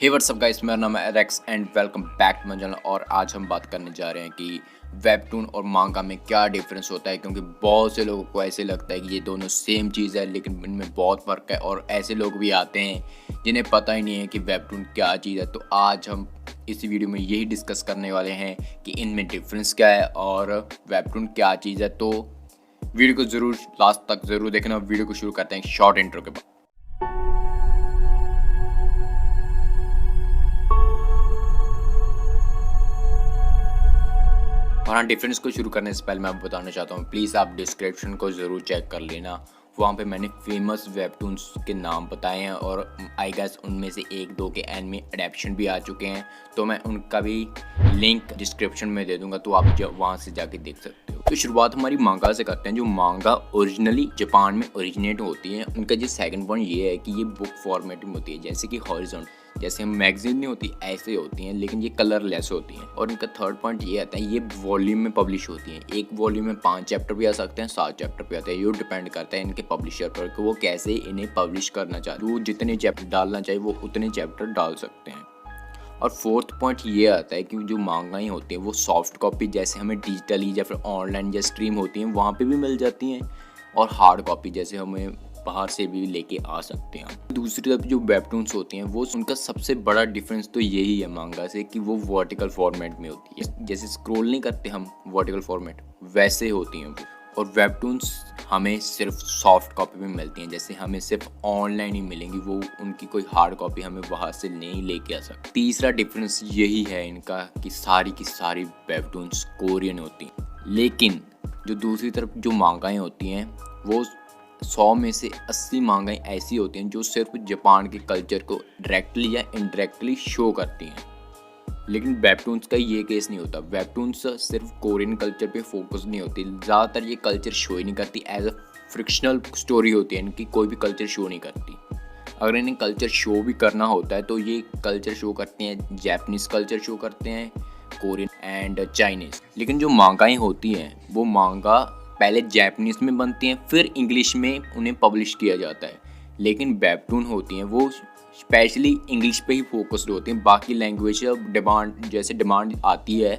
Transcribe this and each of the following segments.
हे WhatsApp guys, मेरा नाम है Alex and welcome back to my channel. और आज हम बात करने जा रहे हैं कि वेबटून और मांगा में क्या डिफरेंस होता है, क्योंकि बहुत से लोगों को ऐसे लगता है कि ये दोनों सेम चीज़ है, लेकिन इनमें बहुत फ़र्क है। और ऐसे लोग भी आते हैं जिन्हें पता ही नहीं है कि वेबटून क्या चीज़ है। तो आज हम इस वीडियो में यही डिस्कस करने वाले हैं कि इनमें डिफरेंस क्या है और वेबटून क्या चीज़ है। तो वीडियो को ज़रूर लास्ट तक ज़रूर देखना। वीडियो को शुरू करते हैं शॉर्ट इंट्रो के बाद। और हाँ, डिफरेंस को शुरू करने से पहले मैं आपको बताना चाहता हूँ, प्लीज़ आप डिस्क्रिप्शन को ज़रूर चेक कर लेना। वहाँ पे मैंने फेमस वेबटून्स के नाम बताए हैं और आई गेस उनमें से एक दो के एनिमे अडेप्शन भी आ चुके हैं। तो मैं उनका भी लिंक डिस्क्रिप्शन में दे दूँगा, तो आप वहाँ से जाके देख सकते हो। तो शुरुआत हमारी मांगा से करते हैं। जो मांगा ओरिजिनली जापान में ओरिजिनेट होती है, उनका जो सेकंड पॉइंट ये है कि ये बुक फॉर्मेट में होती है, जैसे कि हॉरिजॉन्टल, जैसे हम मैगजीन नहीं होती ऐसे होती हैं, लेकिन ये कलरलेस होती हैं। और इनका थर्ड पॉइंट ये आता है, ये वॉल्यूम में पब्लिश होती हैं। एक वॉल्यूम में 5 चैप्टर भी आ सकते हैं, 7 चैप्टर भी आते हैं। ये डिपेंड करता है इनके पब्लिशर पर कि वो कैसे इन्हें पब्लिश करना चाहते हैं। वो जितने चैप्टर डालना चाहिए वो उतने चैप्टर डाल सकते हैं। और फोर्थ पॉइंट ये आता है कि जो मांगाएं होती हैं वो सॉफ्ट कॉपी, जैसे हमें डिजिटली या फिर ऑनलाइन या स्ट्रीम होती हैं वहाँ पे भी मिल जाती हैं, और हार्ड कॉपी जैसे हमें बाहर से भी लेके आ सकते हैं। दूसरी तरफ जो वेबटून्स होती हैं वो उनका सबसे बड़ा डिफरेंस तो यही है मांगा से, कि वो वर्टिकल फॉर्मेट में होती है। जैसे स्क्रॉल नहीं करते हम वर्टिकल फॉर्मेट, वैसे होती हैं वो। और वेबटून्स हमें सिर्फ सॉफ्ट कॉपी में मिलती हैं, जैसे हमें सिर्फ ऑनलाइन ही मिलेंगी, वो उनकी कोई हार्ड कॉपी हमें वहाँ से नहीं लेके आ सकती। तीसरा डिफरेंस यही है इनका कि सारी की सारी वेबटून्स कोरियन होती हैं। लेकिन जो दूसरी तरफ जो मांगाएं होती हैं वो 100 में से 80 मांगाएं ऐसी होती हैं जो सिर्फ जापान के कल्चर को डायरेक्टली या इनडायरेक्टली शो करती हैं। लेकिन वेबटून्स का ये केस नहीं होता। वेबटून्स सिर्फ कोरियन कल्चर पे फोकस नहीं होती, ज़्यादातर ये कल्चर शो ही नहीं करती। एज अ फ्रिक्शनल स्टोरी होती है इनकी, कोई भी कल्चर शो नहीं करती। अगर इन्हें कल्चर शो भी करना होता है तो ये कल्चर शो करते हैं, जापानीज़ कल्चर शो करते हैं, कोरियन एंड चाइनीज़। लेकिन जो मांगाएं होती हैं वो मांगा पहले जापानीज़ में बनती हैं, फिर इंग्लिश में उन्हें पब्लिश किया जाता है। लेकिन वेबटून होती हैं वो स्पेशली इंग्लिश पे ही फोकस्ड होती हैं। बाकी लैंग्वेज डिमांड जैसे डिमांड आती है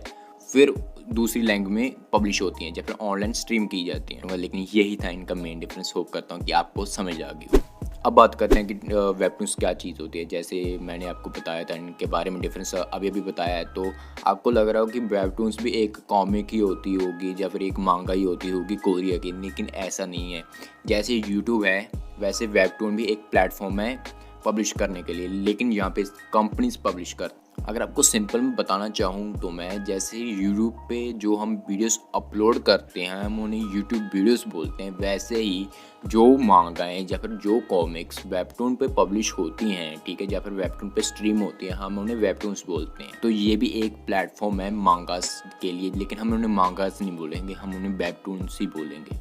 फिर दूसरी लैंग्वेज में पब्लिश होती हैं, जब फिर ऑनलाइन स्ट्रीम की जाती हैं। लेकिन यही था इनका मेन डिफरेंस। होप करता हूँ कि आपको समझ आ गई हो। अब बात करते हैं कि वेबटून्स क्या चीज़ होती है। जैसे मैंने आपको बताया था इनके बारे में डिफरेंस अभी अभी बताया है, तो आपको लग रहा हो कि वेबटून्स भी एक कॉमिक ही होती होगी या फिर एक मांगा ही होती होगी कोरिया की, लेकिन ऐसा नहीं है। जैसे यूट्यूब है वैसे वेबटून भी एक प्लेटफॉर्म है पब्लिश करने के लिए, लेकिन यहाँ पे कंपनीज पब्लिश कर। अगर आपको सिंपल में बताना चाहूँ तो मैं, जैसे यूट्यूब पे जो हम वीडियोस अपलोड करते हैं हम उन्हें यूट्यूब वीडियोस बोलते हैं, वैसे ही जो मांगाएं या फिर जो कॉमिक्स वेबटून पे पब्लिश होती हैं, ठीक है, या फिर वेबटून पे स्ट्रीम होती है, हम उन्हें वेबटून्स बोलते हैं। तो ये भी एक प्लेटफॉर्म है मांगास के लिए, लेकिन हम उन्हें मांगास नहीं बोलेंगे, हम उन्हें वेबटून्स ही बोलेंगे।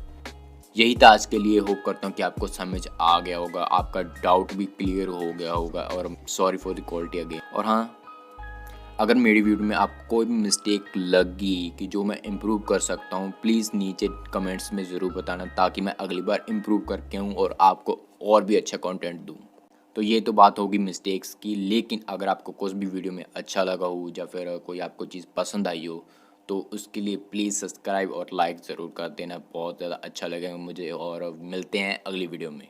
यही था आज के लिए। होप करता हूँ कि आपको समझ आ गया होगा, आपका डाउट भी क्लियर हो गया होगा। और sorry for the quality again. और हाँ, अगर मेरी वीडियो में आपको कोई भी मिस्टेक लगी कि जो मैं इम्प्रूव कर सकता हूँ, प्लीज़ नीचे कमेंट्स में ज़रूर बताना, ताकि मैं अगली बार इम्प्रूव करके हूँ और आपको और भी अच्छा कंटेंट दूँ। तो ये तो बात होगी मिस्टेक्स की, लेकिन अगर आपको कुछ भी वीडियो में अच्छा लगा हो या फिर कोई आपको चीज़ पसंद आई हो तो उसके लिए प्लीज़ सब्सक्राइब और लाइक ज़रूर कर देना, बहुत ज़्यादा अच्छा लगेगा मुझे। और मिलते हैं अगली वीडियो में।